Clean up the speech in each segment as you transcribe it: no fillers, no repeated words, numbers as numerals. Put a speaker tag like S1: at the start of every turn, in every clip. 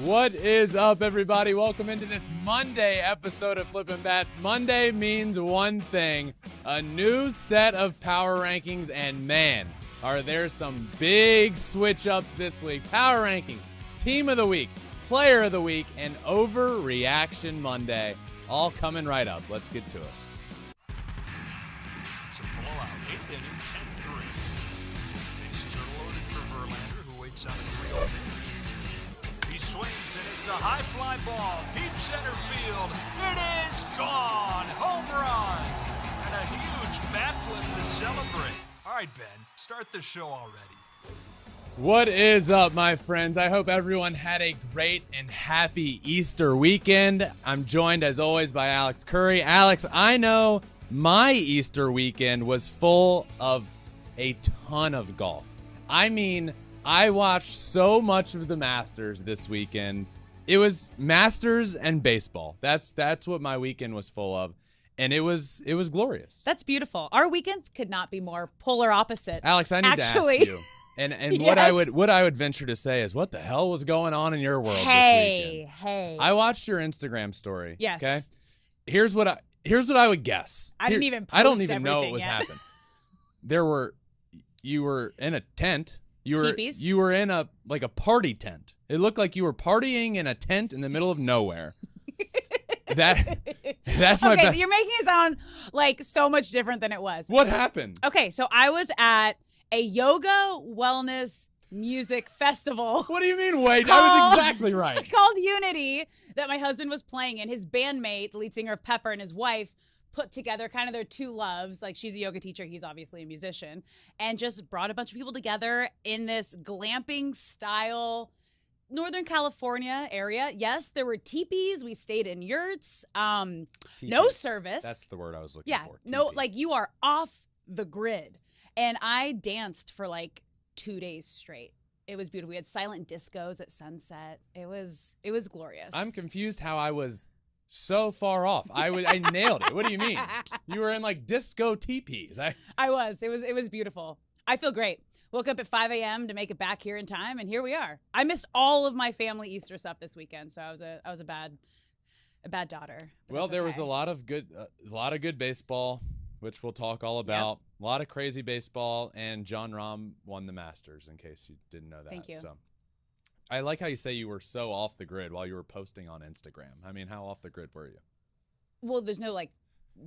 S1: What is up, everybody? Welcome into this Monday episode of Flippin' Bats. Monday means one thing, a new set of power rankings, and man, are there some big switch-ups this week. Power ranking, team of the week, player of the week, and Overreaction Monday, all coming right up. Let's get to it.
S2: It's a blowout, 8th inning, 10-3. Bases are loaded for Verlander, who waits on a 3-0 pitch. He swings, and it's a high fly ball, deep center field. It is gone! Home run! And a huge bat flip to celebrate. All right, Ben, start the show already.
S1: What is up, my friends? I hope everyone had a great and happy Easter weekend. I'm joined, as always, by Alex Curry. Alex, I know my Easter weekend was full of a ton of golf. I mean, I watched so much of the Masters this weekend. It was Masters and baseball. That's what my weekend was full of, and it was glorious.
S3: That's beautiful. Our weekends could not be more polar opposite.
S1: Alex, I need to ask you. And
S3: Yes.
S1: what I would venture to say is, what the hell was going on in your world this weekend?
S3: Hey.
S1: I watched your Instagram story.
S3: Yes.
S1: Okay. Here's what I would guess.
S3: I didn't even
S1: I don't
S3: post
S1: even know what was
S3: everything
S1: happening. You were in a tent.
S3: Teepees?
S1: You were in a party tent. It looked like you were partying in a tent in the middle of nowhere. That's my
S3: Okay,
S1: best.
S3: you're making it sound like so much different than it was.
S1: What happened?
S3: Okay, so I was at a yoga wellness music festival.
S1: What do you mean, wait? I was exactly right.
S3: Called Unity, that my husband was playing in. His bandmate, the lead singer of Pepper, and his wife put together kind of their two loves. Like, she's a yoga teacher, he's obviously a musician, and just brought a bunch of people together in this glamping style Northern California area. Yes, there were teepees. We stayed in yurts. No service.
S1: That's the word I was looking for.
S3: No,
S1: Teepee.
S3: like, you are off the grid. And I danced for like 2 days straight. It was beautiful. We had silent discos at sunset. It was glorious.
S1: I'm confused how I was so far off. I nailed it. What do you mean? You were in like disco teepees.
S3: I was. It was beautiful. I feel great. Woke up at 5 a.m. to make it back here in time, and here we are. I missed all of my family Easter stuff this weekend, so I was a bad daughter.
S1: Well, there was a lot of good baseball, which we'll talk all about. Yep. A lot of crazy baseball, and John Rahm won the Masters, in case you didn't know that.
S3: Thank you.
S1: So, I like how you say you were so off the grid while you were posting on Instagram. I mean, how off the grid were you?
S3: Well, there's no like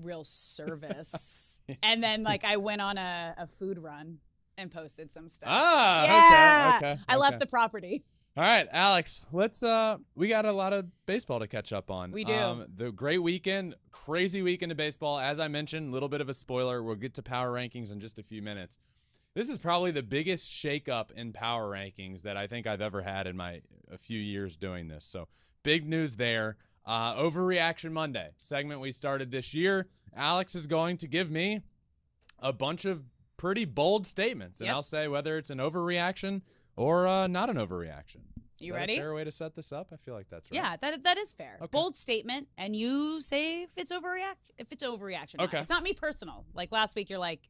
S3: real service. And then I went on a food run and posted some stuff.
S1: Okay.
S3: I left the property.
S1: All right, Alex, we got a lot of baseball to catch up on.
S3: We do.
S1: The great weekend, crazy weekend of baseball. As I mentioned, a little bit of a spoiler. We'll get to power rankings in just a few minutes. This is probably the biggest shakeup in power rankings that I think I've ever had in a few years doing this. So big news there. Overreaction Monday, segment we started this year. Alex is going to give me a bunch of pretty bold statements, and I'll say whether it's an overreaction or not an overreaction.
S3: You ready?
S1: A fair way to set this up? I feel like that's right.
S3: Yeah, that is fair.
S1: Okay.
S3: Bold statement, and you say if it's overreaction.
S1: Okay.
S3: It's not me personal. Like last week, you're like,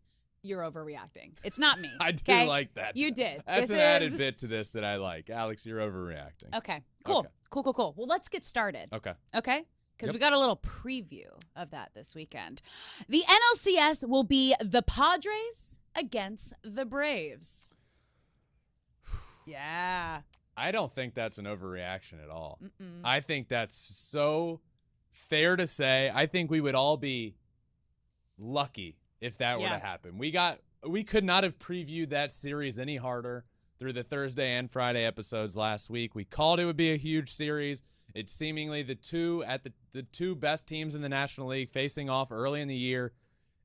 S3: you're overreacting. It's not me.
S1: I do like that.
S3: You did.
S1: That's an added bit to this that I like. Alex, you're overreacting.
S3: Okay. Cool.
S1: Okay.
S3: Cool. Well, let's get started.
S1: Okay.
S3: Because we got a little preview of that this weekend. The NLCS will be the Padres against the Braves. Yeah.
S1: I don't think that's an overreaction at all.
S3: Mm-mm.
S1: I think that's so fair to say. I think we would all be lucky if that were to happen. We could not have previewed that series any harder through the Thursday and Friday episodes last week. We called it would be a huge series. It's seemingly the two best teams in the National League facing off early in the year.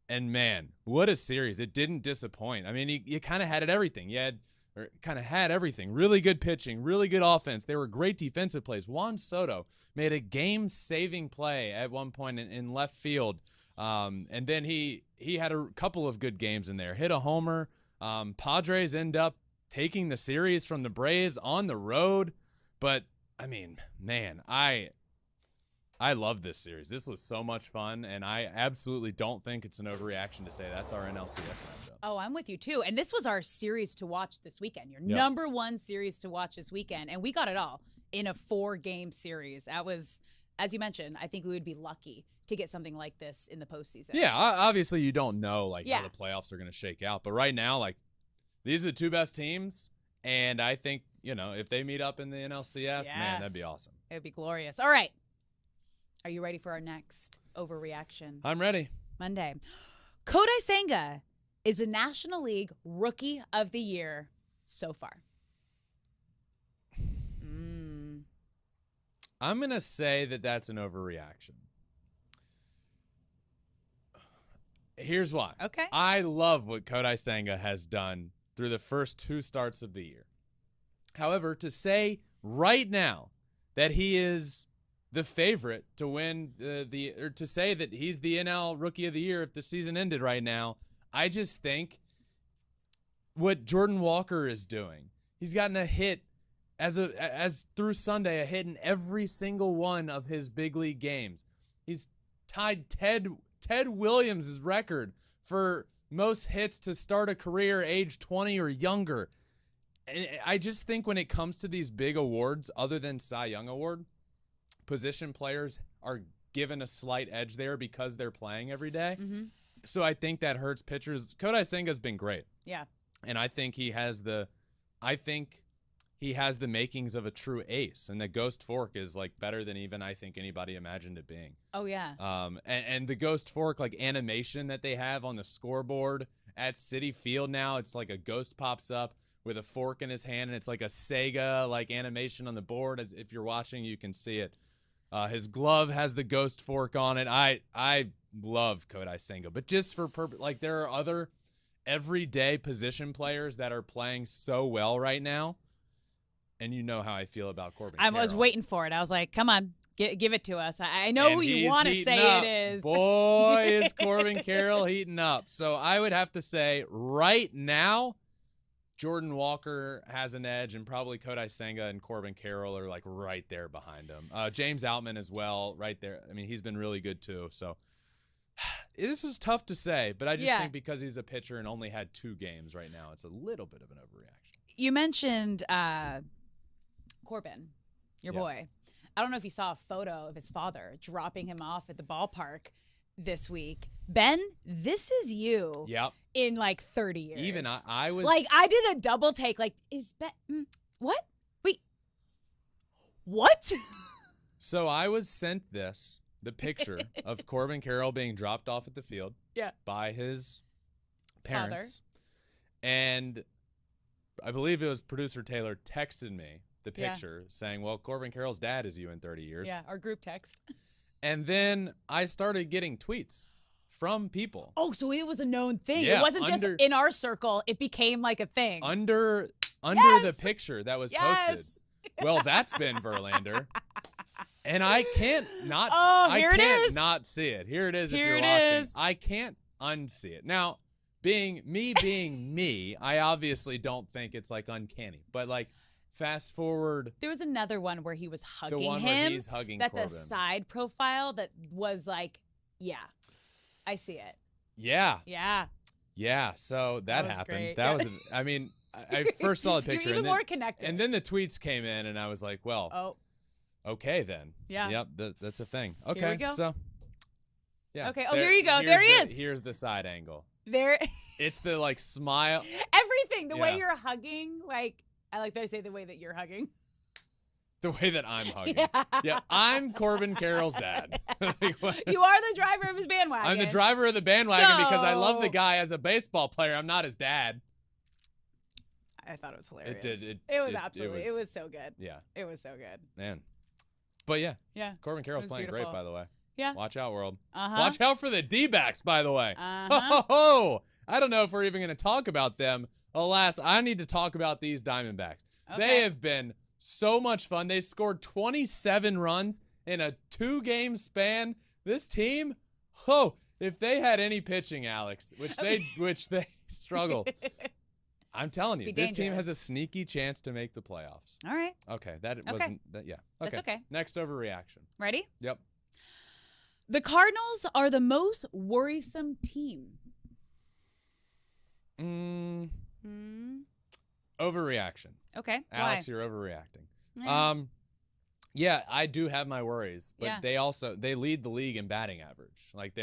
S1: And man, what a series. It didn't disappoint. I mean, you kind of had everything. Had everything. Really good pitching, really good offense. There were great defensive plays. Juan Soto made a game-saving play at one point in left field. And then he had a couple of good games in there. Hit a homer. Padres end up taking the series from the Braves on the road. But, I mean, man, I love this series. This was so much fun, and I absolutely don't think it's an overreaction to say that's our NLCS matchup.
S3: Oh, I'm with you, too. And this was our series to watch this weekend, your number one series to watch this weekend. And we got it all. in a 4-game series. That was, as you mentioned, I think we would be lucky to get something like this in the postseason.
S1: Yeah, obviously you don't know how
S3: Yeah.
S1: the playoffs are going to shake out, but right now, these are the 2 best teams, and I think if they meet up in the NLCS, man, that'd be awesome.
S3: It would be glorious. All right, are you ready for our next Overreaction
S1: I'm ready.
S3: Monday? KODAI SENGA is the National League Rookie of the Year so far.
S1: I'm going to say that that's an overreaction. Here's why.
S3: Okay.
S1: I love what KODAI SENGA has done through the first 2 starts of the year. However, to say right now that he is the favorite to win or to say that he's the NL Rookie of the Year if the season ended right now, I just think what Jordan Walker is doing. He's gotten a hit as through Sunday, a hit in every single one of his big league games. He's tied Ted Williams' record for most hits to start a career age 20 or younger. And I just think when it comes to these big awards, other than Cy Young Award, position players are given a slight edge there because they're playing every day.
S3: Mm-hmm.
S1: So I think that hurts pitchers. KODAI SENGA's been great.
S3: Yeah.
S1: And I think he has the makings of a true ace, and the Ghost Fork is better than even I think anybody imagined it being.
S3: Oh yeah.
S1: And the Ghost Fork animation that they have on the scoreboard at Citi Field now, it's like a ghost pops up with a fork in his hand, and it's like a Sega animation on the board. As if you're watching, you can see it. His glove has the Ghost Fork on it. I love KODAI SENGA, but just for purpose, there are other everyday position players that are playing so well right now. And you know how I feel about Corbin Carroll.
S3: I was waiting for it. I was like, come on, give it to us. I know who you want to say
S1: up.
S3: it is.
S1: Boy, is Corbin Carroll heating up. So I would have to say right now, Jordan Walker has an edge, and probably KODAI SENGA and Corbin Carroll are right there behind him. James Outman as well, right there. I mean, he's been really good too. So this is tough to say, but I just think because he's a pitcher and only had 2 games right now, it's a little bit of an overreaction.
S3: You mentioned Corbin, your boy. I don't know if you saw a photo of his father dropping him off at the ballpark this week. Ben, this is you.
S1: Yep.
S3: In 30 years.
S1: Even I was
S3: I did a double take. Is Ben? What? Wait. What?
S1: So I was sent the picture of Corbin Carroll being dropped off at the field.
S3: Yeah.
S1: By his parents. Father. And I believe it was producer Taylor texted me the picture saying, well, Corbin Carroll's dad is you in 30 years.
S3: Yeah, our group text.
S1: And then I started getting tweets from people.
S3: Oh, so it was a known thing.
S1: Yeah,
S3: it wasn't just in our circle. It became a thing.
S1: Under the picture that was posted. Well, that's Ben Verlander. And I can't not not see it. Here it is if you're watching. I can't unsee it. Now, being me, I obviously don't think it's uncanny. But fast forward.
S3: There was another one where he was hugging him.
S1: The one where he's hugging
S3: That's
S1: Corbin.
S3: a side profile that was I see it.
S1: Yeah.
S3: Yeah.
S1: Yeah. So that happened.
S3: Great.
S1: That was. I mean, I first saw the picture.
S3: You're even more connected.
S1: And then the tweets came in, and I was like, well, okay then.
S3: Yeah.
S1: Yep. That's a thing. Okay.
S3: Here we go.
S1: So. Yeah.
S3: Okay. Oh, here you go. There he is.
S1: Here's the side angle.
S3: There.
S1: It's the smile.
S3: Everything. The way you're hugging, I like that I say the way that you're hugging.
S1: The way that I'm hugging. Yeah, I'm Corbin Carroll's dad.
S3: You are the driver of his bandwagon.
S1: I'm the driver of the bandwagon because I love the guy as a baseball player. I'm not his dad.
S3: I thought it was hilarious. It was so good.
S1: Yeah.
S3: It was so good.
S1: Man. But yeah.
S3: Yeah.
S1: Corbin Carroll's playing great, by the way.
S3: Yeah.
S1: Watch out, world.
S3: Uh-huh.
S1: Watch out for the D-backs, by the way.
S3: Uh-huh.
S1: I don't know if we're even going to talk about them. Alas, I need to talk about these Diamondbacks. Okay. They have been so much fun. They scored 27 runs in a 2-game span. This team, if they had any pitching, Alex, which they struggle. I'm telling you, this team has a sneaky chance to make the playoffs.
S3: All right.
S1: Okay, wasn't that. Yeah. Okay.
S3: That's okay.
S1: Next overreaction.
S3: Ready?
S1: Yep.
S3: The Cardinals are the most worrisome team.
S1: Overreaction.
S3: Okay.
S1: Alex,
S3: why?
S1: you're overreacting.
S3: Yeah.
S1: Yeah, I do have my worries, but
S3: Yeah.
S1: they lead the league in batting average. Like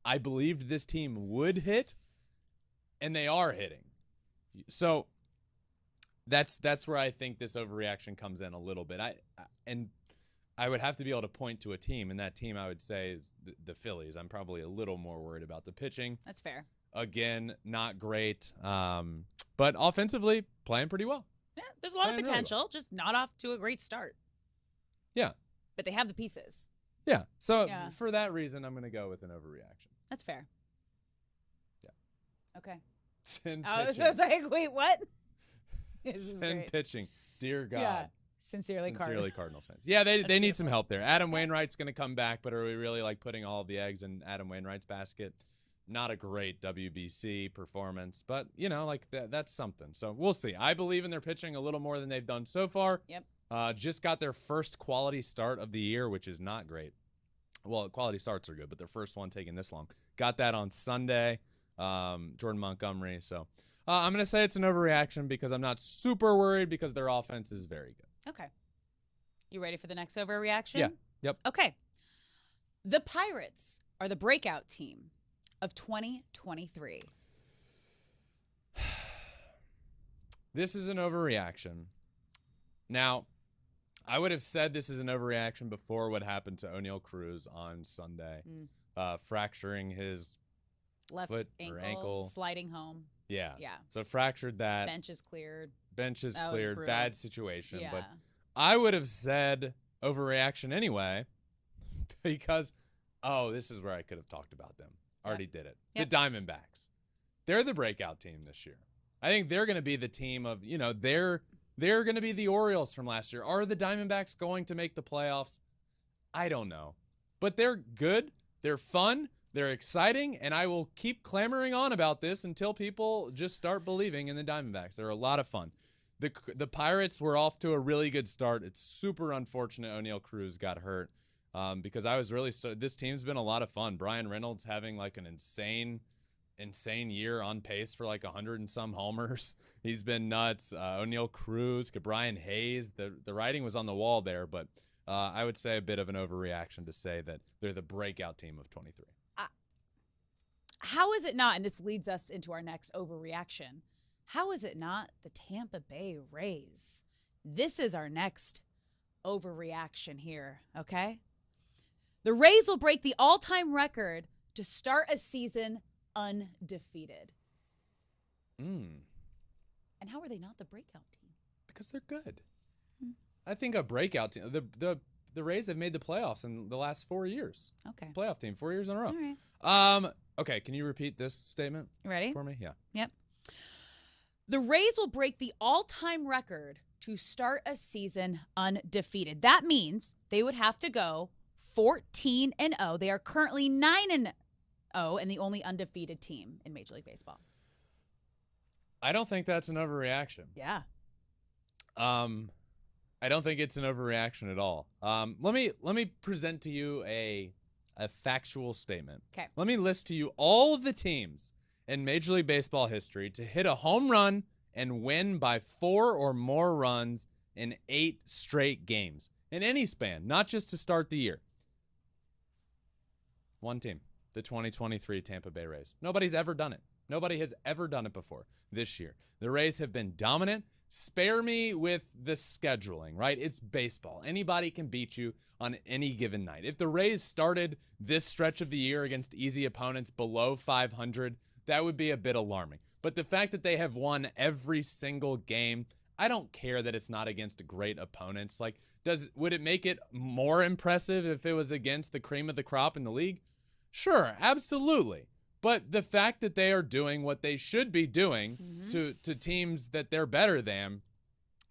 S1: I believed this team would hit, and they are hitting. So that's where I think this overreaction comes in a little bit. I would have to be able to point to a team, and that team I would say is the Phillies. I'm probably a little more worried about the pitching.
S3: That's fair.
S1: Again, not great, but offensively playing pretty well.
S3: Yeah, there's a lot of
S1: Playing
S3: potential,
S1: really well.
S3: just not off to a great start.
S1: Yeah.
S3: But they have the pieces.
S1: Yeah. So
S3: Yeah.
S1: for that reason, I'm going to go with an overreaction.
S3: That's fair.
S1: Yeah.
S3: Okay.
S1: Send
S3: I was
S1: pitching.
S3: like, wait, what? This is
S1: Send
S3: great.
S1: pitching. Dear God.
S3: Yeah. Sincerely,
S1: Cardinals fans. Yeah, they need
S3: beautiful.
S1: some help there. Adam Wainwright's going to come back, but are we really like putting all of the eggs in Adam Wainwright's basket? Not a great WBC performance, but you know, like that's something. So we'll see. I believe in their pitching a little more than they've done so far.
S3: Yep.
S1: Just got their first quality start of the year, which is not great. Well, quality starts are good, but their first one taking this long. Got that on Sunday. Jordan Montgomery. So I'm going to say it's an overreaction because I'm not super worried because their offense is very good.
S3: Okay. You ready for the next overreaction?
S1: Yeah. Yep.
S3: Okay. The Pirates are the breakout team of 2023.
S1: This is an overreaction. Now, I would have said this is an overreaction before what happened to O'Neal Cruz on Sunday, fracturing his
S3: Left
S1: foot or ankle.
S3: sliding home.
S1: Yeah.
S3: Yeah.
S1: So fractured that.
S3: Bench is cleared.
S1: Bench is
S3: That was
S1: cleared.
S3: brutal.
S1: Bad situation.
S3: Yeah.
S1: But I would have said overreaction anyway because, this is where I could have talked about them. Already did it.
S3: Yep.
S1: The Diamondbacks. They're the breakout team this year. I think they're going to be the team of, they're going to be the Orioles from last year. Are the Diamondbacks going to make the playoffs? I don't know. But they're good. They're fun. They're exciting. And I will keep clamoring on about this until people just start believing in the Diamondbacks. They're a lot of fun. The Pirates were off to a really good start. It's super unfortunate O'Neal Cruz got hurt because I was really this team's been a lot of fun. Brian Reynolds having like an insane year on pace for like 100 and some homers. He's been nuts. O'Neal Cruz, Brian Hayes. The writing was on the wall there, but I would say a bit of an overreaction to say that they're the breakout team of 23.
S3: How is it not, and this leads us into our next overreaction, how is it not the Tampa Bay Rays? This is our next overreaction here, okay? The Rays will break the all-time record to start a season undefeated. And how are they not the breakout team?
S1: Because they're good. I think a breakout team. The Rays have made the playoffs in the last 4 years.
S3: Okay.
S1: Playoff team, 4 years in a row.
S3: All right.
S1: Okay, can you repeat this statement
S3: Ready?
S1: for me? Yeah.
S3: Yep. The Rays will break the all-time record to start a season undefeated. That means they would have to go 14-0. They are currently 9-0 and the only undefeated team in Major League Baseball.
S1: I don't think that's an overreaction.
S3: Yeah.
S1: I don't think it's an overreaction at all. Let me present to you a factual statement.
S3: Okay.
S1: Let me list to you all of the teams in Major League Baseball history to hit a home run and win by 4 or more runs in 8 straight games in any span, not just to start the year. One team, the 2023 Tampa Bay Rays. Nobody's ever done it. Nobody has ever done it before this year. The Rays have been dominant. Spare me with the scheduling, right? It's baseball. Anybody can beat you on any given night. If the Rays started this stretch of the year against easy opponents below 500, that would be a bit alarming. But the fact that they have won every single game, I don't care that it's not against great opponents. Like, would it make it more impressive if it was against the cream of the crop in the league? Sure, absolutely. But the fact that they are doing what they should be doing to teams that they're better than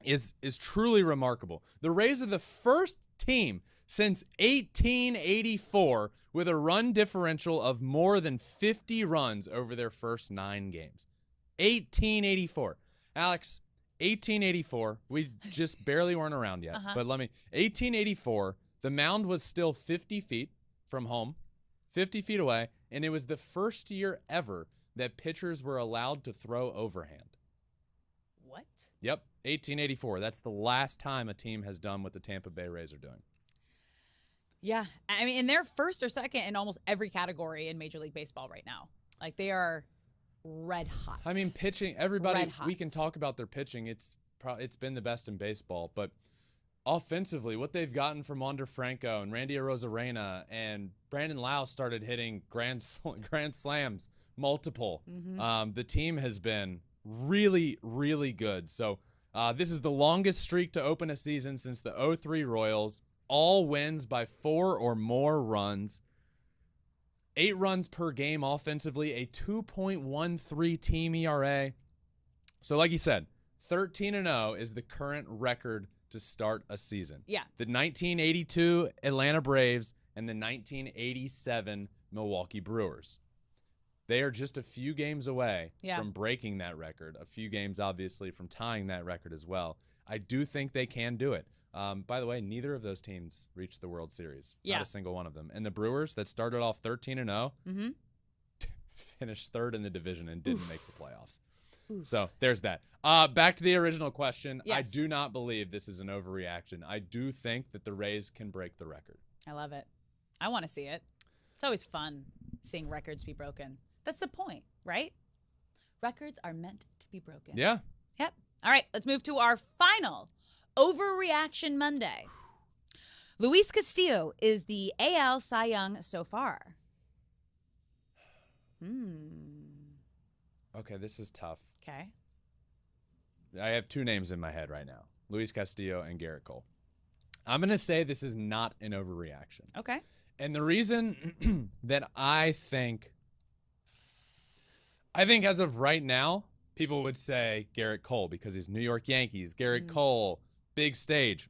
S1: is truly remarkable. The Rays are the first team since 1884 with a run differential of more than 50 runs over their first 9 games. 1884. Alex, 1884. We just barely weren't around yet. But 1884, the mound was still 50 feet from home, 50 feet away, and it was the first year ever that pitchers were allowed to throw overhand.
S3: What?
S1: Yep. 1884. That's the last time a team has done what the Tampa Bay Rays are doing.
S3: Yeah. I mean, and they're first or second in almost every category in Major League Baseball right now. Like, they are red hot.
S1: I mean, pitching, everybody, we can talk about their pitching. It's been the best in baseball. But offensively, what they've gotten from Wander Franco and Randy Arozarena and Brandon Lau started hitting grand slams, multiple. The team has been really, really good. So this is the longest streak to open a season since the 03 Royals. All wins by 4 or more runs. 8 runs per game offensively, a 2.13 team ERA. So like you said, 13-0 is the current record to start a season.
S3: Yeah.
S1: The 1982 Atlanta Braves and the 1987 Milwaukee Brewers. They are just a few games away from breaking that record. A few games, obviously, from tying that record as well. I do think they can do it. By the way, neither of those teams reached the World Series. Not a single one of them. And the Brewers that started off 13-0 finished third in the division and didn't make the playoffs. So there's that. Back to the original question. Yes. I do not believe this is an overreaction. I do think that the Rays can break the record.
S3: I love it. I want to see it. It's always fun seeing records be broken. That's the point, right? Records are meant to be broken.
S1: Yeah.
S3: Yep. All right, let's move to our final Overreaction Monday. Luis Castillo is the AL Cy Young so far.
S1: Okay, this is tough.
S3: Okay.
S1: I have 2 names in my head right now. Luis Castillo and Garrett Cole. I'm going to say this is not an overreaction.
S3: Okay.
S1: And the reason that I think as of right now, people would say Garrett Cole because he's New York Yankees. Garrett Cole, big stage.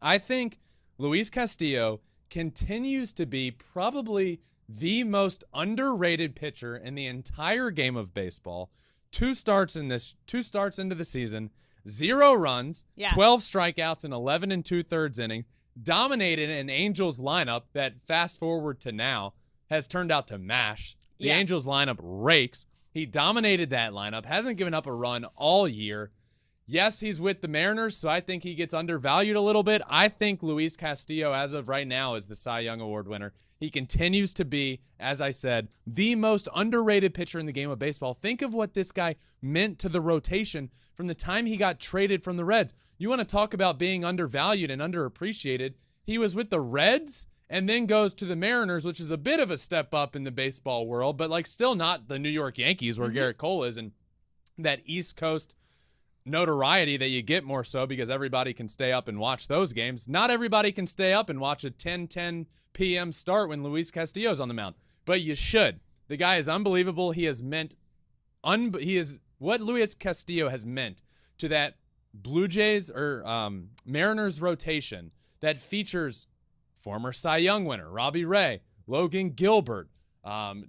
S1: I think Luis Castillo continues to be probably the most underrated pitcher in the entire game of baseball. 2 starts into the season, 0 runs, 12 strikeouts in 11 2/3 innings, dominated an Angels lineup that, fast forward to now, has turned out to mash. The Angels lineup rakes. He dominated that lineup, hasn't given up a run all year. Yes, he's with the Mariners, so I think he gets undervalued a little bit. I think Luis Castillo, as of right now, is the Cy Young Award winner. He continues to be, as I said, the most underrated pitcher in the game of baseball. Think of what this guy meant to the rotation from the time he got traded from the Reds. You want to talk about being undervalued and underappreciated. He was with the Reds and then goes to the Mariners, which is a bit of a step up in the baseball world, but like still not the New York Yankees where Garrett Cole is, and that East Coast notoriety that you get more so because everybody can stay up and watch those games. Not everybody can stay up and watch a 10 p.m. start when Luis Castillo's on the mound, but you should. The guy is unbelievable. He has meant what Luis Castillo has meant to that Blue Jays or Mariners rotation that features former Cy Young winner Robbie Ray, Logan Gilbert,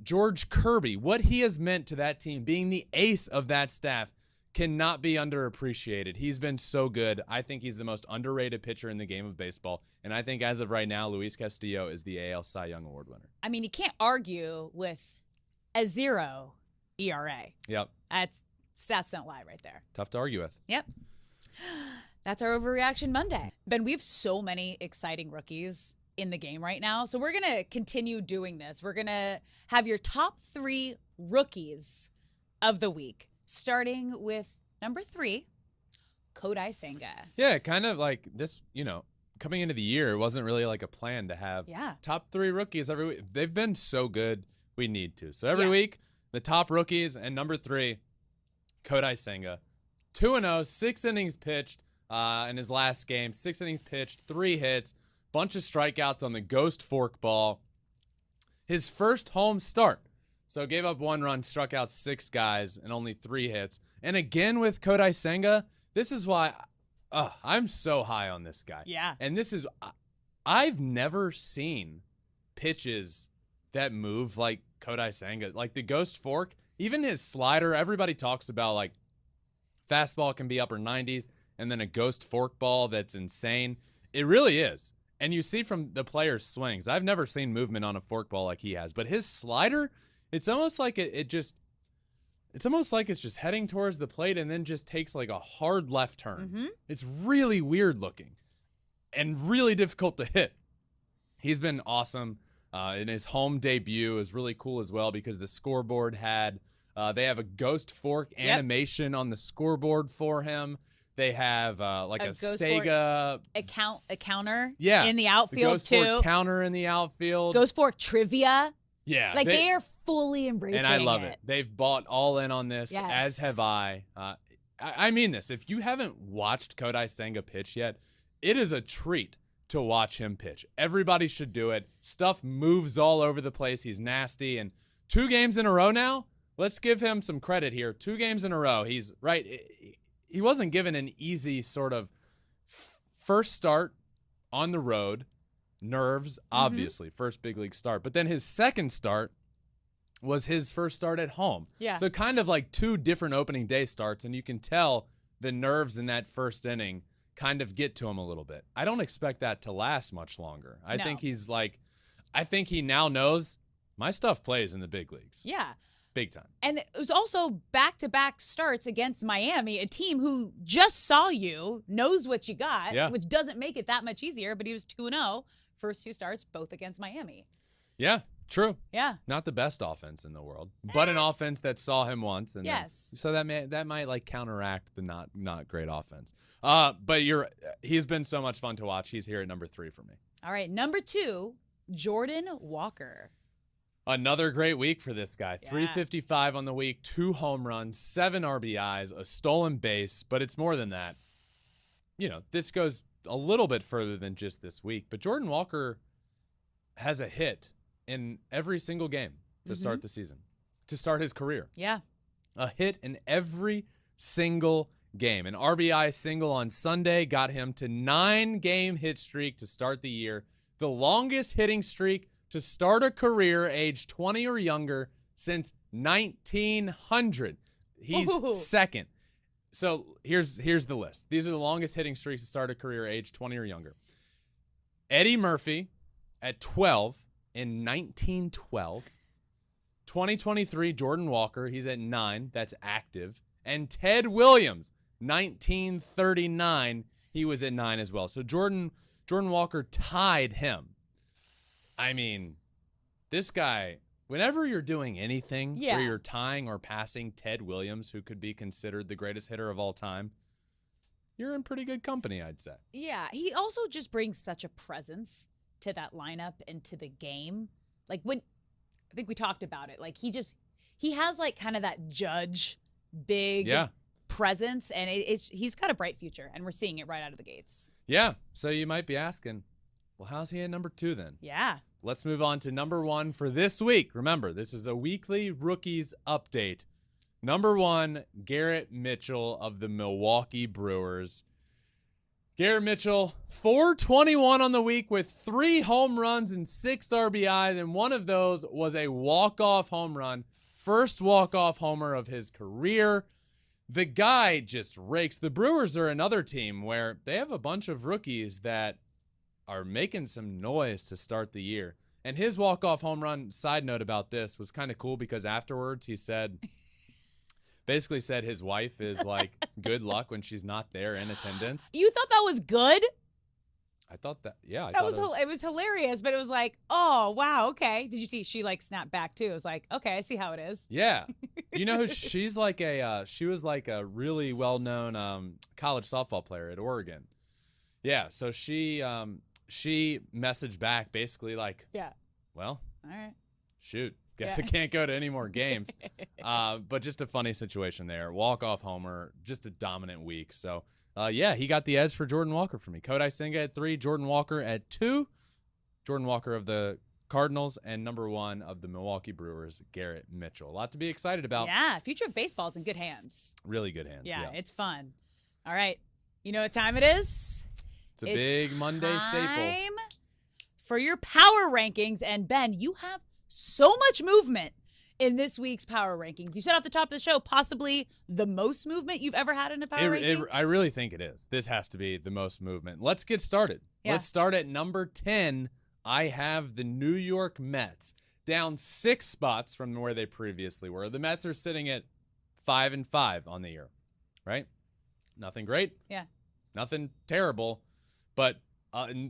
S1: George Kirby. What he has meant to that team, being the ace of that staff, cannot be underappreciated. He's been so good. I think he's the most underrated pitcher in the game of baseball. And I think as of right now, Luis Castillo is the AL Cy Young Award winner.
S3: I mean, you can't argue with a 0 ERA.
S1: Yep.
S3: That's stats don't lie right there.
S1: Tough to argue with.
S3: Yep. That's our Overreaction Monday. Ben, we have so many exciting rookies in the game right now. So we're going to continue doing this. We're going to have your top 3 rookies of the week, starting with number 3, KODAI SENGA.
S1: Yeah, kind of like this, coming into the year, it wasn't really like a plan to have top 3 rookies every week. They've been so good, we need to. So every week, the top rookies, and number 3, KODAI SENGA. 2-0, 6 innings pitched in his last game. 6 innings pitched, 3 hits, bunch of strikeouts on the ghost forkball. His first home start. So gave up 1 run, struck out 6 guys, and only 3 hits. And again with KODAI SENGA, this is why I'm so high on this guy.
S3: Yeah.
S1: And this is, I've never seen pitches that move like KODAI SENGA. Like the ghost fork, even his slider, everybody talks about like fastball can be upper 90s, and then a ghost forkball that's insane. It really is. And you see from the player's swings, I've never seen movement on a forkball like he has. But his slider, it's almost like it just, it's almost like it's just heading towards the plate and then just takes like a hard left turn.
S3: Mm-hmm.
S1: It's really weird looking and really difficult to hit. He's been awesome. In his home debut is really cool as well because the scoreboard had they have a ghost fork animation on the scoreboard for him. They have like a SENGA
S3: a counter
S1: in
S3: the outfield
S1: ghost
S3: too.
S1: Fork counter in the outfield.
S3: Ghost fork trivia.
S1: Yeah.
S3: Like they are fully embracing it.
S1: And I love it. They've bought all in on this, as have I. I mean this. If you haven't watched KODAI SENGA pitch yet, it is a treat to watch him pitch. Everybody should do it. Stuff moves all over the place. He's nasty. And 2 games in a row now, let's give him some credit here. 2 games in a row. He's right. He wasn't given an easy sort of first start on the road. Nerves, obviously, first big league start. But then his second start was his first start at home.
S3: Yeah.
S1: So kind of like 2 different opening day starts, and you can tell the nerves in that first inning kind of get to him a little bit. I don't expect that to last much longer. I think he now knows my stuff plays in the big leagues.
S3: Yeah.
S1: Big time.
S3: And it was also back-to-back starts against Miami, a team who just saw you, knows what you got, which doesn't make it that much easier, but he was 2-0. First 2 starts, both against Miami.
S1: Yeah, true.
S3: Yeah.
S1: Not the best offense in the world, but an offense that saw him once. And so that might like counteract the not great offense. But he's been so much fun to watch. He's here at number 3 for me.
S3: All right, number 2, Jordan Walker.
S1: Another great week for this guy. 355 on the week, 2 home runs, 7 RBIs, a stolen base, but it's more than that. You know, this goes a little bit further than just this week, but Jordan Walker has a hit in every single game to start the season, to start his career.
S3: Yeah.
S1: A hit in every single game. An RBI single on Sunday got him to 9-game hit streak to start the year, the longest hitting streak to start a career age 20 or younger since 1900. He's second. So here's the list. These are the longest hitting streaks to start a career age 20 or younger. Eddie Murphy at 12 in 1912. 2023, Jordan Walker, he's at 9. That's active. And Ted Williams, 1939, he was at 9 as well. So Jordan Walker tied him. I mean, this guy, whenever you're doing anything where you're tying or passing Ted Williams, who could be considered the greatest hitter of all time, you're in pretty good company, I'd say.
S3: Yeah, he also just brings such a presence to that lineup and to the game. Like I think we talked about it. Like he has like kind of that Judge big presence, and he's got a bright future, and we're seeing it right out of the gates.
S1: Yeah, so you might be asking, well, how's he at number 2 then?
S3: Yeah.
S1: Let's move on to number 1 for this week. Remember, this is a weekly rookies update. Number 1, Garrett Mitchell of the Milwaukee Brewers. Garrett Mitchell, 421 on the week with 3 home runs and 6 RBIs, and one of those was a walk-off home run. First walk-off homer of his career. The guy just rakes. The Brewers are another team where they have a bunch of rookies that are making some noise to start the year. And his walk-off home run, side note about this, was kind of cool because afterwards he basically said his wife is like, good luck when she's not there in attendance.
S3: You thought that was good?
S1: I thought that, yeah.
S3: It was hilarious, but it was like, oh, wow, okay. Did you see she like snapped back too? It was like, okay, I see how it is.
S1: Yeah. You know who she's like she was like a really well-known college softball player at Oregon. Yeah, so she messaged back basically like, well, all right, shoot, guess I can't go to any more games. But just a funny situation there. Walk-off homer, just a dominant week. So, he got the edge for Jordan Walker for me. KODAI SENGA at 3, Jordan Walker at 2. Jordan Walker of the Cardinals, and number 1 of the Milwaukee Brewers, Garrett Mitchell. A lot to be excited about.
S3: Yeah, future of baseball is in good hands.
S1: Really good hands. Yeah,
S3: it's fun. All right, you know what time it is?
S1: It's a big Monday staple.
S3: Time for your power rankings. And Ben, you have so much movement in this week's power rankings. You said off the top of the show, possibly the most movement you've ever had in a power ranking.
S1: I really think it is. This has to be the most movement. Let's get started. Let's start at number 10. I have the New York Mets down 6 spots from where they previously were. The Mets are sitting at 5-5 on the year, right? Nothing great.
S3: Yeah.
S1: Nothing terrible, but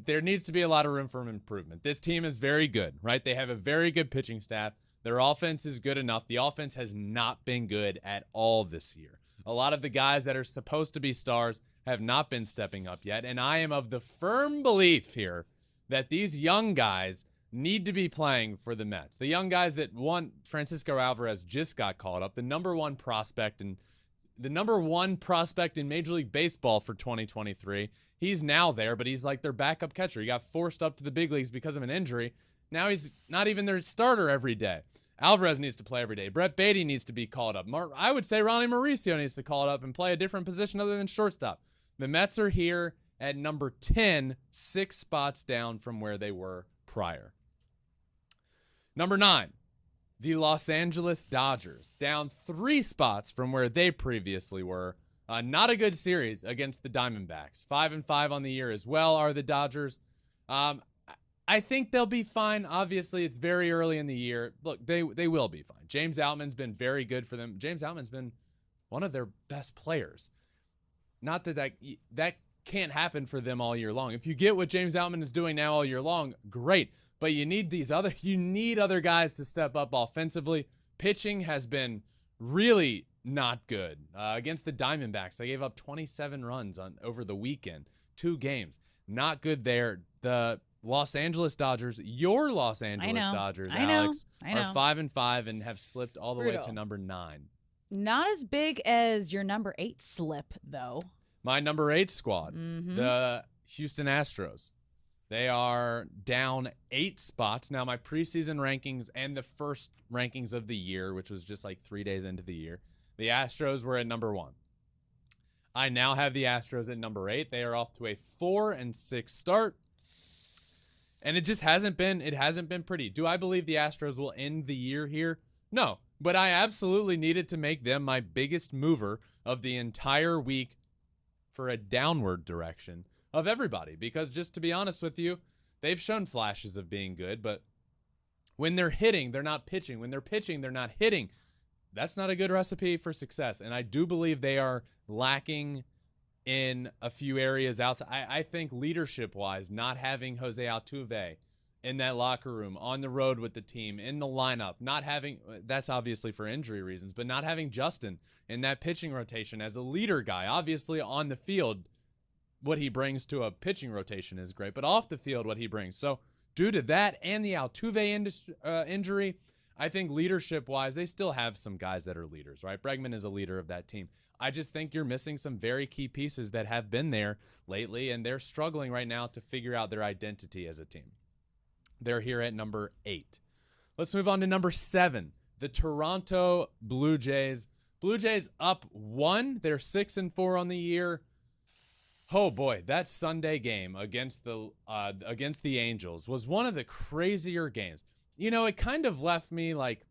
S1: there needs to be a lot of room for improvement. This team is very good, right? They have a very good pitching staff. Their offense is good enough. The offense has not been good at all this year. A lot of the guys that are supposed to be stars have not been stepping up yet, and I am of the firm belief here that these young guys need to be playing for the Mets. The young guys that won, Francisco Alvarez just got called up, the number one prospect in Major League Baseball for 2023. He's now there, but he's like their backup catcher. He got forced up to the big leagues because of an injury. Now he's not even their starter every day. Alvarez needs to play every day. Brett Beatty needs to be called up. I would say Ronnie Mauricio needs to call it up and play a different position other than shortstop. The Mets are here at number 10, 6 spots down from where they were prior. Number 9, the Los Angeles Dodgers, down 3 spots from where they previously were. Not a good series against the Diamondbacks. 5-5 on the year as well are the Dodgers. I think they'll be fine. Obviously, it's very early in the year. Look, they will be fine. James Outman's been very good for them. James Outman's been one of their best players. Not that can't happen for them all year long. If you get what James Outman is doing now all year long, great. But you need other guys to step up offensively. Pitching has been really not good. Against the Diamondbacks, they gave up 27 runs over the weekend. 2 games. Not good there. The Los Angeles Dodgers, your Los Angeles Dodgers, Alex, are 5-5 and have slipped all the way to number 9.
S3: Not as big as your number 8 slip, though.
S1: My number 8 squad, the Houston Astros. They are down 8 spots. Now, my preseason rankings and the first rankings of the year, which was just like 3 days into the year, the Astros were at number 1. I now have the Astros at number 8. They are off to a 4-6 start. And it just hasn't been pretty. Do I believe the Astros will end the year here? No, but I absolutely needed to make them my biggest mover of the entire week for a downward direction of everybody. Because just to be honest with you, they've shown flashes of being good, but when they're hitting, they're not pitching. When they're pitching, they're not hitting. That's not a good recipe for success. And I do believe they are lacking in a few areas outside. I think leadership-wise, not having Jose Altuve in that locker room, on the road with the team, in the lineup, not having, that's obviously for injury reasons, but not having Justin in that pitching rotation as a leader guy. Obviously on the field, what he brings to a pitching rotation is great, but off the field, what he brings. So due to that and the Altuve injury, I think leadership-wise, they still have some guys that are leaders, right? Bregman is a leader of that team. I just think you're missing some very key pieces that have been there lately, and they're struggling right now to figure out their identity as a team. They're here at number 8. Let's move on to number 7, the Toronto Blue Jays. Blue Jays up 1. They're 6-4 on the year. Oh boy, that Sunday game against the Angels was one of the crazier games. You know, it kind of left me like,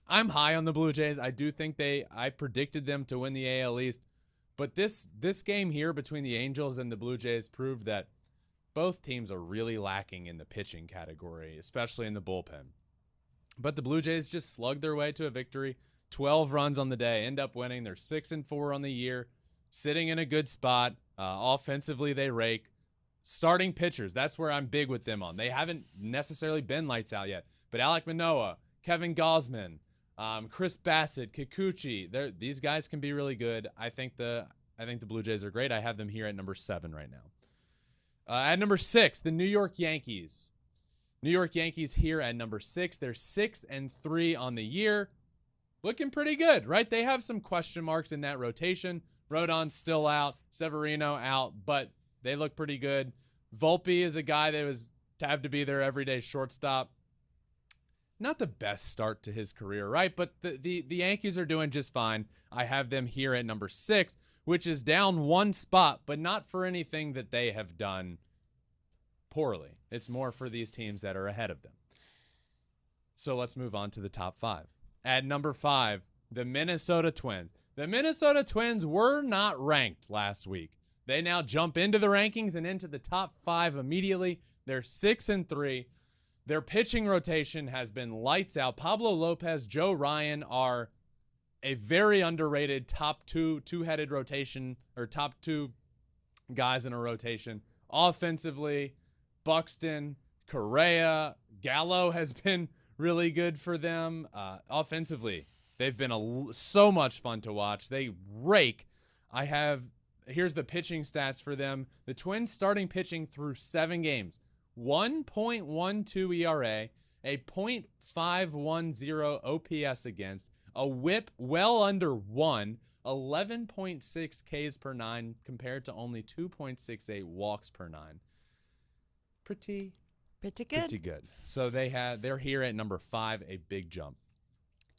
S1: I'm high on the Blue Jays. I do think I predicted them to win the AL East. But this game here between the Angels and the Blue Jays proved that both teams are really lacking in the pitching category, especially in the bullpen. But the Blue Jays just slugged their way to a victory. 12 runs on the day, end up winning. They're 6-4 on the year, sitting in a good spot. Offensively, they rake. Starting pitchers, that's where I'm big with them on. They haven't necessarily been lights out yet. But Alek Manoah, Kevin Gausman, Chris Bassett, Kikuchi, these guys can be really good. I think the Blue Jays are great. I have them here at number 7 right now. At number 6, the New York Yankees. New York Yankees here at number 6. They're 6-3 on the year. Looking pretty good, right? They have some question marks in that rotation. Rodon's still out. Severino out, but they look pretty good. Volpe is a guy that was tabbed to be their everyday shortstop. Not the best start to his career, right? But the Yankees are doing just fine. I have them here at number 6, which is down 1 spot, but not for anything that they have done poorly. It's more for these teams that are ahead of them. So let's move on to the top 5. At number 5, the Minnesota Twins. The Minnesota Twins were not ranked last week. They now jump into the rankings and into the top 5 immediately. They're 6-3. Their pitching rotation has been lights out. Pablo Lopez, Joe Ryan are a very underrated top two-headed rotation, or top two guys in a rotation. Offensively, Buxton, Correa, Gallo has been really good for them. Offensively, they've been so much fun to watch. They rake. Here's the pitching stats for them. The Twins starting pitching through 7 games. 1.12 ERA, a .510 OPS against, a whip well under 1, 11.6 Ks per 9 compared to only 2.68 walks per 9. Pretty good. Pretty good. So they're here at number 5, a big jump.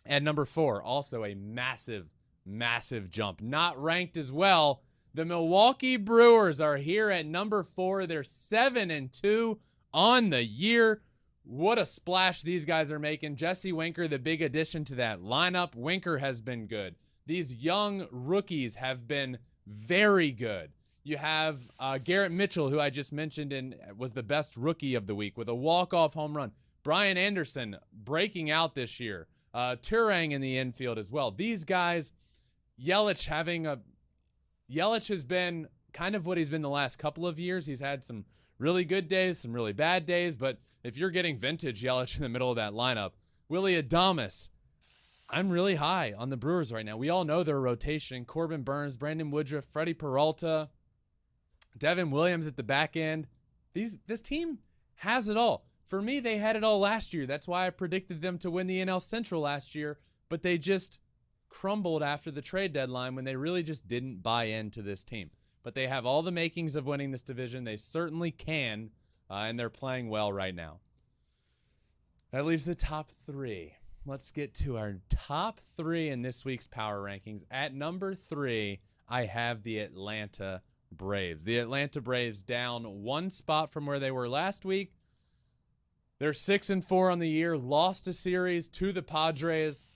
S1: At number 4, also a massive, massive jump. Not ranked as well. The Milwaukee Brewers are here at number 4. They're 7-2 on the year. What a splash these guys are making. Jesse Winker, the big addition to that lineup. Winker has been good. These young rookies have been very good. You have Garrett Mitchell, who I just mentioned and was the best rookie of the week with a walk-off home run. Brian Anderson breaking out this year. Turang in the infield as well. These guys, Yelich has been kind of what he's been the last couple of years. He's had some really good days, some really bad days, but if you're getting vintage Yelich in the middle of that lineup, Willy Adames, I'm really high on the Brewers right now. We all know their rotation. Corbin Burns, Brandon Woodruff, Freddie Peralta, Devin Williams at the back end. This team has it all. For me, they had it all last year. That's why I predicted them to win the NL Central last year, but they just crumbled after the trade deadline when they really just didn't buy into this team. But they have all the makings of winning this division. They certainly can, and they're playing well right now. That leaves the top 3. Let's get to our top 3 in this week's power rankings. At number 3, I have the Atlanta Braves. The Atlanta Braves down 1 spot from where they were last week. They're 6-4 on the year. Lost a series to the Padres.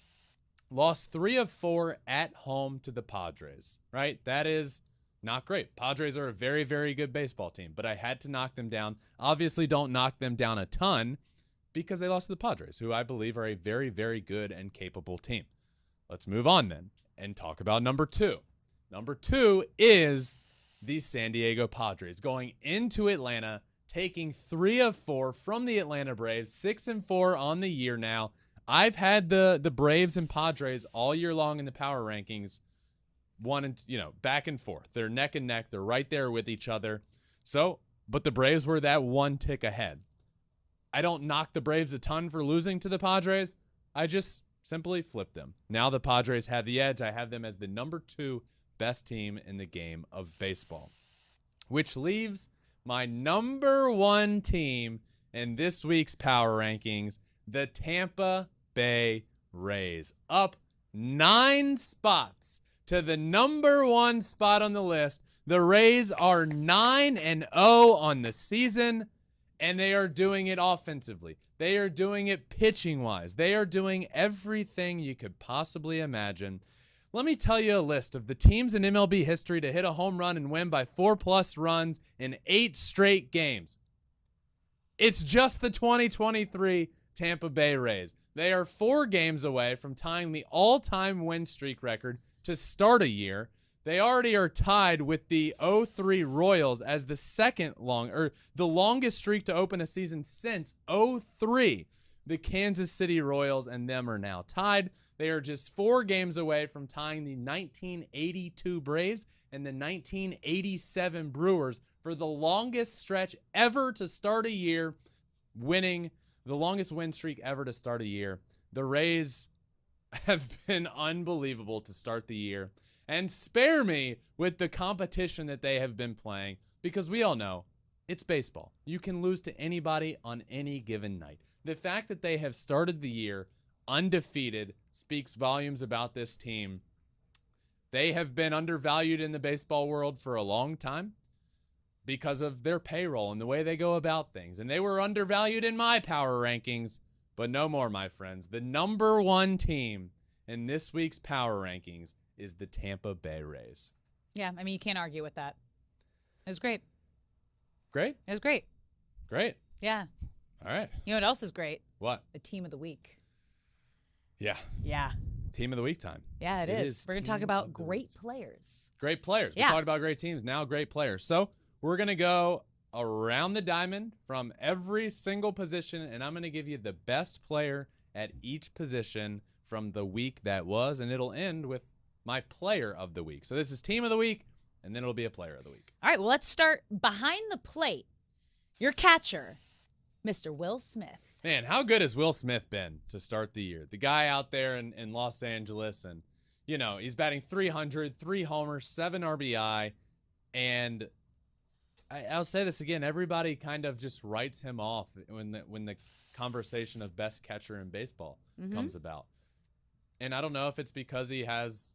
S1: Lost 3 of 4 at home to the Padres, right? That is not great. Padres are a very, very good baseball team, but I had to knock them down. Obviously, don't knock them down a ton because they lost to the Padres, who I believe are a very, very good and capable team. Let's move on then and talk about number 2. Number 2 is the San Diego Padres going into Atlanta, taking 3 of 4 from the Atlanta Braves, 6-4 on the year now. I've had the Braves and Padres all year long in the power rankings, back and forth. They're neck and neck. They're right there with each other. But the Braves were that 1 tick ahead. I don't knock the Braves a ton for losing to the Padres. I just simply flip them. Now the Padres have the edge. I have them as the number 2 best team in the game of baseball, which leaves my number 1 team in this week's power rankings, the Tampa Bay Rays, up 9 spots to the number 1 spot on the list. The Rays are 9-0 on the season, and they are doing it offensively. They are doing it pitching-wise. They are doing everything you could possibly imagine. Let me tell you a list of the teams in MLB history to hit a home run and win by 4+ runs in 8 straight games. It's just the 2023 Tampa Bay Rays. They are 4 games away from tying the all-time win streak record to start a year. They already are tied with the 03 Royals as the longest streak to open a season since 03. The Kansas City Royals and them are now tied. They are just 4 games away from tying the 1982 Braves and the 1987 Brewers for the longest stretch ever to start a year, winning the longest win streak ever to start a year. The Rays have been unbelievable to start the year. And spare me with the competition that they have been playing, because we all know it's baseball. You can lose to anybody on any given night. The fact that they have started the year undefeated speaks volumes about this team. They have been undervalued in the baseball world for a long time because of their payroll and the way they go about things. And they were undervalued in my power rankings, but no more, my friends. The number 1 team in this week's power rankings is the Tampa Bay Rays.
S3: Yeah, I mean, you can't argue with that. It was great.
S1: Great?
S3: It was great.
S1: Great.
S3: Yeah.
S1: All right.
S3: You know what else is great?
S1: What?
S3: The team of the week.
S1: Yeah.
S3: Yeah.
S1: Team of the week time.
S3: Yeah, it is. We're going to talk about great players.
S1: Great players.
S3: Yeah.
S1: We talked about great teams, now great players. So we're going to go around the diamond from every single position, and I'm going to give you the best player at each position from the week that was, and it'll end with my player of the week. So this is team of the week, and then it'll be a player of the week.
S3: All right, well, let's start behind the plate. Your catcher, Mr. Will Smith.
S1: Man, how good has Will Smith been to start the year? The guy out there in Los Angeles, and, you know, he's batting 300, 3 homers, 7 RBI, and I'll say this again, everybody kind of just writes him off when the conversation of best catcher in baseball comes about. And I don't know if it's because he has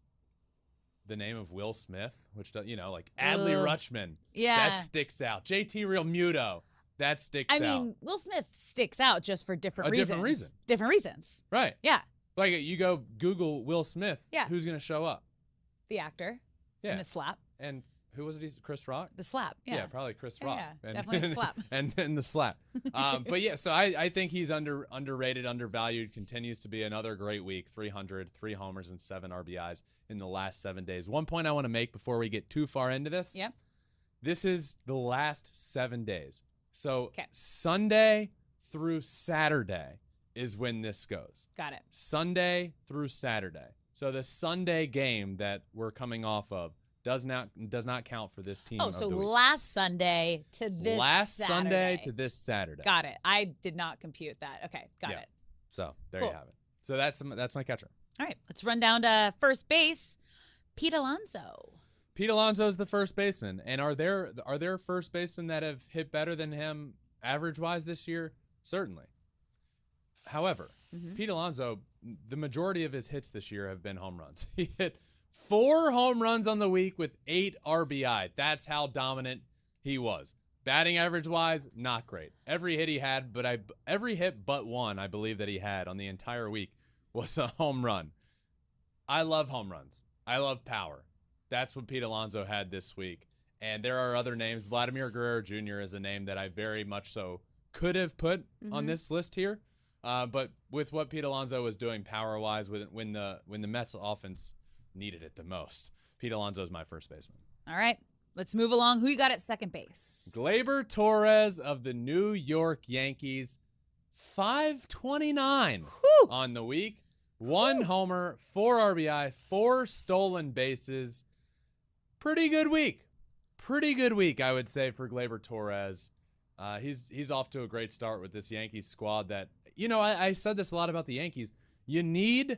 S1: the name of Will Smith, which, you know, like Adley Rutschman.
S3: Yeah.
S1: That sticks out. JT Real Muto. That sticks out.
S3: I mean, Will Smith sticks out just for different reasons.
S1: Different reason.
S3: Different reasons.
S1: Right.
S3: Yeah.
S1: Like, you go Google Will Smith.
S3: Yeah.
S1: Who's going to show up?
S3: The actor.
S1: Yeah.
S3: And the slap.
S1: And who was it? Chris Rock?
S3: The slap. Yeah.
S1: Probably Chris Rock.
S3: Yeah, definitely the slap.
S1: And the slap. But yeah, so I think he's underrated, undervalued, continues to be another great week. 300, 3 homers, and 7 RBIs in the last 7 days. One point I want to make before we get too far into this.
S3: Yeah.
S1: This is the last 7 days. So Sunday through Saturday is when this goes.
S3: Got it.
S1: Sunday through Saturday. So the Sunday game that we're coming off of does not count for this team.
S3: Oh, so last Sunday to this
S1: Sunday to this Saturday.
S3: Got it. I did not compute that. Okay, got it.
S1: So there you have it. So that's my catcher.
S3: All right, let's run down to first base. Pete Alonso.
S1: Pete Alonso is the first baseman, and are there first basemen that have hit better than him average-wise this year? Certainly. However, Pete Alonso, the majority of his hits this year have been home runs. He hit 4 home runs on the week with 8 RBI. That's how dominant he was. Batting average-wise, not great. Every hit he had, every hit but one, I believe, that he had on the entire week was a home run. I love home runs. I love power. That's what Pete Alonso had this week. And there are other names. Vladimir Guerrero Jr. is a name that I very much so could have put on this list here. But with what Pete Alonso was doing power-wise when the Mets offense needed it the most, Pete Alonso is my first baseman.
S3: All right, let's move along. Who you got at second base?
S1: Gleyber Torres of the New York Yankees, 529 on the week. 1 homer, 4 RBI, 4 stolen bases. Pretty good week. Pretty good week, I would say, for Gleyber Torres. He's off to a great start with this Yankees squad that, you know, I said this a lot about the Yankees. Their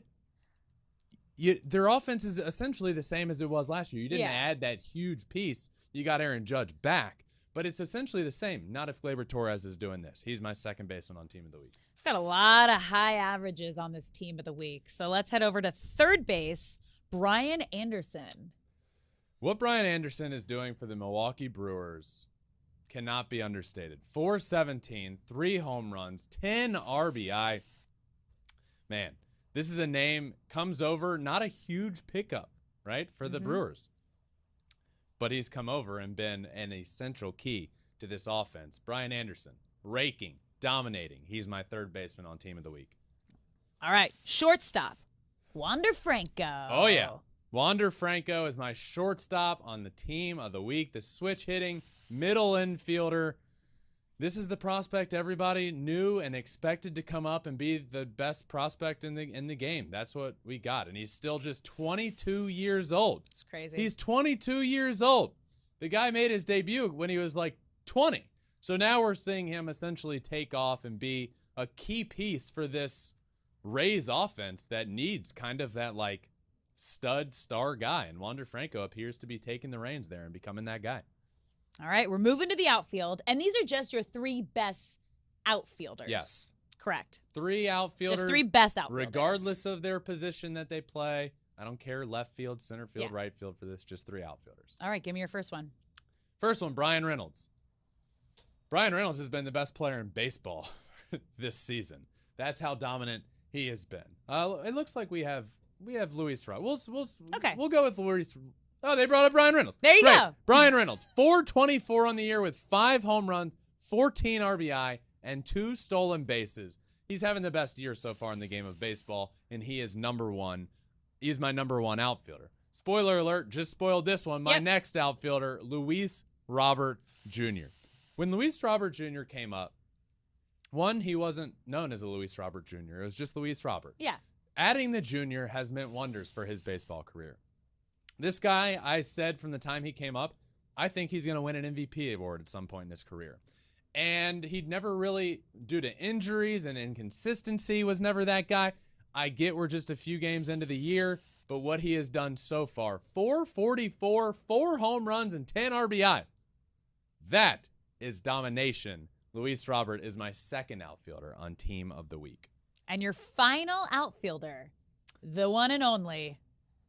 S1: offense is essentially the same as it was last year. You didn't add that huge piece. You got Aaron Judge back. But it's essentially the same. Not if Gleyber Torres is doing this. He's my second baseman on Team of the Week.
S3: Got a lot of high averages on this Team of the Week. So let's head over to third base, Brian Anderson.
S1: What Brian Anderson is doing for the Milwaukee Brewers cannot be understated. 417, 3 home runs, 10 RBI. Man, this is a name, comes over, not a huge pickup, right, for the Brewers. But he's come over and been an essential key to this offense. Brian Anderson, raking, dominating. He's my third baseman on Team of the Week.
S3: All right, shortstop, Wander Franco.
S1: Oh, yeah. Wander Franco is my shortstop on the Team of the Week. The switch hitting middle infielder. This is the prospect everybody knew and expected to come up and be the best prospect in the game. That's what we got. And he's still just 22 years old.
S3: It's crazy.
S1: He's 22 years old. The guy made his debut when he was like 20. So now we're seeing him essentially take off and be a key piece for this Rays offense that needs kind of that like stud star guy. And Wander Franco appears to be taking the reins there and becoming that guy.
S3: All right, we're moving to the outfield, and these are just your 3 best outfielders.
S1: Yes.
S3: Correct.
S1: 3 outfielders.
S3: Just 3 best outfielders.
S1: Regardless of their position that they play. I don't care left field, center field, right field for this. Just 3 outfielders.
S3: All right, give me your first one.
S1: First one, Brian Reynolds. Brian Reynolds has been the best player in baseball this season. That's how dominant he has been. It looks like we have Luis Ross. We'll go with Luis. Oh, they brought up Brian Reynolds.
S3: There you go.
S1: Brian Reynolds, 424 on the year with 5 home runs, 14 RBI, and 2 stolen bases. He's having the best year so far in the game of baseball, and he is number 1. he's my number 1 outfielder. Spoiler alert, just spoiled this one. My next outfielder, Luis Robert Jr. When Luis Robert Jr. came up, one, he wasn't known as a Luis Robert Jr. It was just Luis Robert.
S3: Yeah.
S1: Adding the junior has meant wonders for his baseball career. This guy, I said from the time he came up, I think he's going to win an MVP award at some point in his career. And he'd never really, due to injuries and inconsistency, was never that guy. I get we're just a few games into the year, but what he has done so far, 444, 4 home runs, and 10 RBI. That is domination. Luis Robert is my second outfielder on Team of the Week.
S3: And your final outfielder, the one and only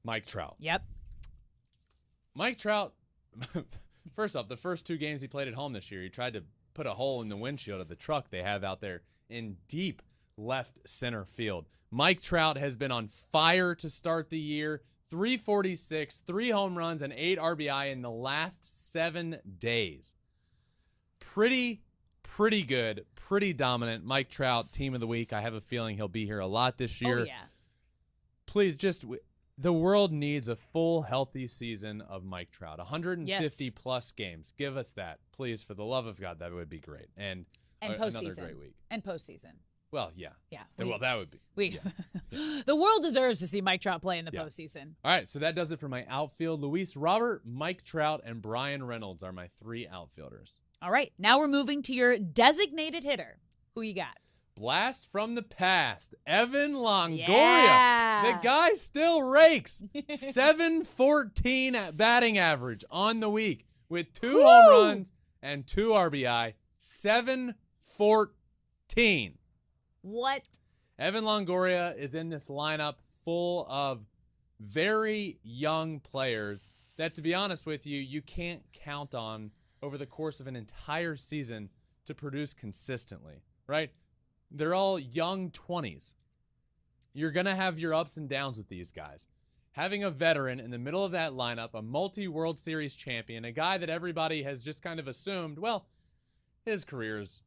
S1: Mike Trout.
S3: Yep.
S1: Mike Trout, first off, the first 2 games he played at home this year, he tried to put a hole in the windshield of the truck they have out there in deep left center field. Mike Trout has been on fire to start the year. 346, 3 home runs, and 8 RBI in the last 7 days. Pretty good, pretty dominant. Mike Trout, Team of the Week. I have a feeling he'll be here a lot this year.
S3: Oh, yeah.
S1: Please, the world needs a full, healthy season of Mike Trout. 150 plus games. Give us that, please. For the love of God, that would be great. And
S3: postseason.
S1: Another great week.
S3: And postseason.
S1: Well, yeah.
S3: Yeah.
S1: Well, that would be.
S3: The world deserves to see Mike Trout play in the postseason.
S1: All right, so that does it for my outfield. Luis Robert, Mike Trout, and Brian Reynolds are my 3 outfielders.
S3: All right, now we're moving to your designated hitter. Who you got?
S1: Blast from the past, Evan Longoria.
S3: Yeah.
S1: The guy still rakes. 714 batting average on the week with 2 home runs and 2 RBI. 714.
S3: What?
S1: Evan Longoria is in this lineup full of very young players that, to be honest with you, you can't count on over the course of an entire season to produce consistently, right? They're all young 20s. You're going to have your ups and downs with these guys. Having a veteran in the middle of that lineup, a multi-World Series champion, a guy that everybody has just kind of assumed, well, his career's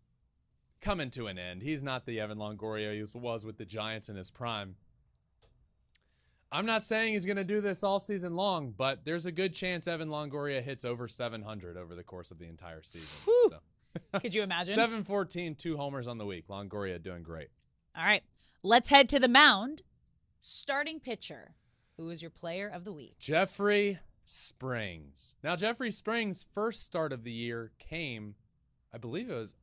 S1: coming to an end. He's not the Evan Longoria he was with the Giants in his prime. I'm not saying he's going to do this all season long, but there's a good chance Evan Longoria hits over 700 over the course of the entire season. So.
S3: Could you imagine?
S1: 714, 2 homers on the week. Longoria doing great.
S3: All right, let's head to the mound. Starting pitcher. Who is your player of the week?
S1: Jeffrey Springs. Now, Jeffrey Springs' first start of the year came, I believe it was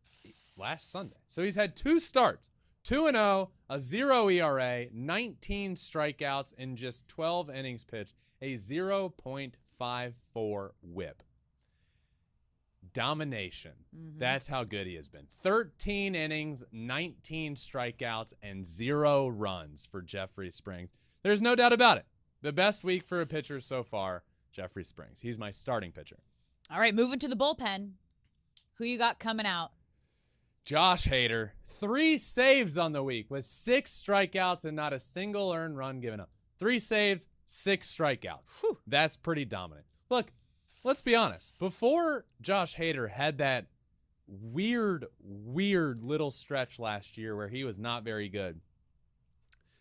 S1: last Sunday. So he's had 2 starts. 2-0, a 0 ERA, 19 strikeouts in just 12 innings pitched, a 0.54 whip. Domination. That's how good he has been. 13 innings, 19 strikeouts, and 0 runs for Jeffrey Springs. There's no doubt about it. The best week for a pitcher so far, Jeffrey Springs. He's my starting pitcher.
S3: All right, moving to the bullpen. Who you got coming out?
S1: Josh Hader, 3 saves on the week with 6 strikeouts and not a single earned run given up. 3 saves, 6 strikeouts. Whew. That's pretty dominant. Look, let's be honest. Before Josh Hader had that weird little stretch last year where he was not very good,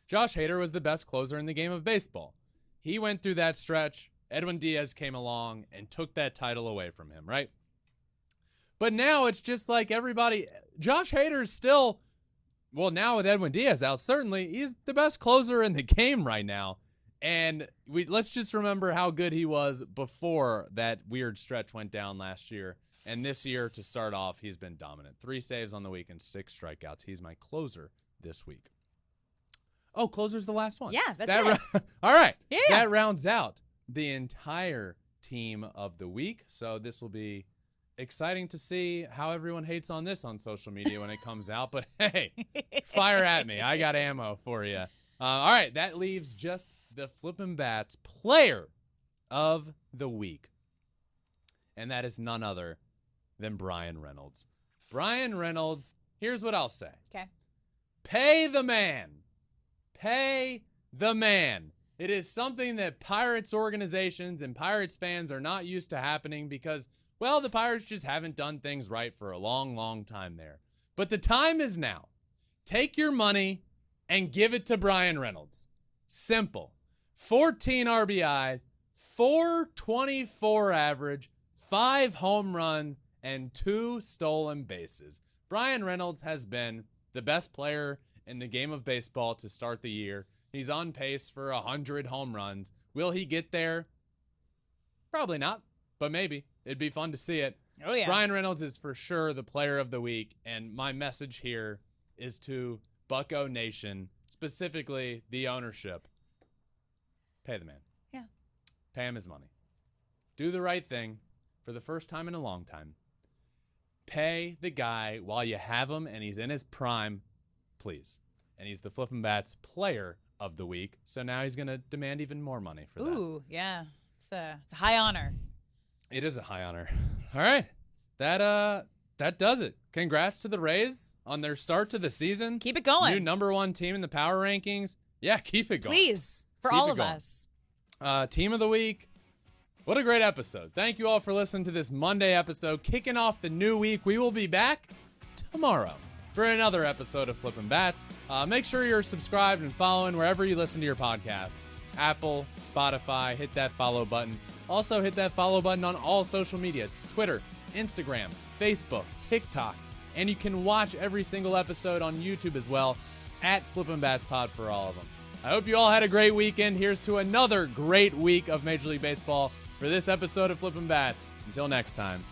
S1: Josh Hader was the best closer in the game of baseball. He went through that stretch. Edwin Diaz came along and took that title away from him, right? But now it's just like everybody, Josh Hader's still, well, now with Edwin Diaz out, certainly he's the best closer in the game right now. And let's just remember how good he was before that weird stretch went down last year. And this year, to start off, he's been dominant. 3 saves on the week and 6 strikeouts. He's my closer this week. Oh, closer's the last one.
S3: Yeah, that's it.
S1: All right.
S3: Yeah.
S1: That rounds out the entire team of the week. So this will be exciting to see how everyone hates on this on social media when it comes out. But, hey, fire at me. I got ammo for you. All right. That leaves just the Flippin' Bats player of the week. And that is none other than Brian Reynolds. Brian Reynolds, here's what I'll say.
S3: Okay.
S1: Pay the man. Pay the man. It is something that Pirates organizations and Pirates fans are not used to happening because, well, the Pirates just haven't done things right for a long, long time there. But the time is now. Take your money and give it to Brian Reynolds. Simple. 14 RBIs, 424 average, 5 home runs, and 2 stolen bases. Bryan Reynolds has been the best player in the game of baseball to start the year. He's on pace for 100 home runs. Will he get there? Probably not, but maybe. It'd be fun to see it.
S3: Oh, yeah.
S1: Bryan Reynolds is for sure the player of the week, and my message here is to Bucko Nation, specifically the ownership. Pay the man.
S3: Yeah.
S1: Pay him his money. Do the right thing for the first time in a long time. Pay the guy while you have him and he's in his prime, please. And he's the Flippin' Bats player of the week, so now he's going to demand even more money for that.
S3: Ooh, yeah. It's a high honor.
S1: It is a high honor. All right. That does it. Congrats to the Rays on their start to the season.
S3: Keep it going.
S1: New #1 team in the power rankings. Yeah, keep it going.
S3: Please, for
S1: Keep
S3: all
S1: it
S3: of
S1: going.
S3: us.
S1: Team of the week. What a great episode. Thank you all for listening to this Monday episode. Kicking off the new week. We will be back tomorrow for another episode of Flippin' Bats. Make sure you're subscribed and following wherever you listen to your podcast. Apple, Spotify, hit that follow button. Also hit that follow button on all social media. Twitter, Instagram, Facebook, TikTok. And you can watch every single episode on YouTube as well at Flippin' Bats Pod for all of them. I hope you all had a great weekend. Here's to another great week of Major League Baseball for this episode of Flippin' Bats. Until next time,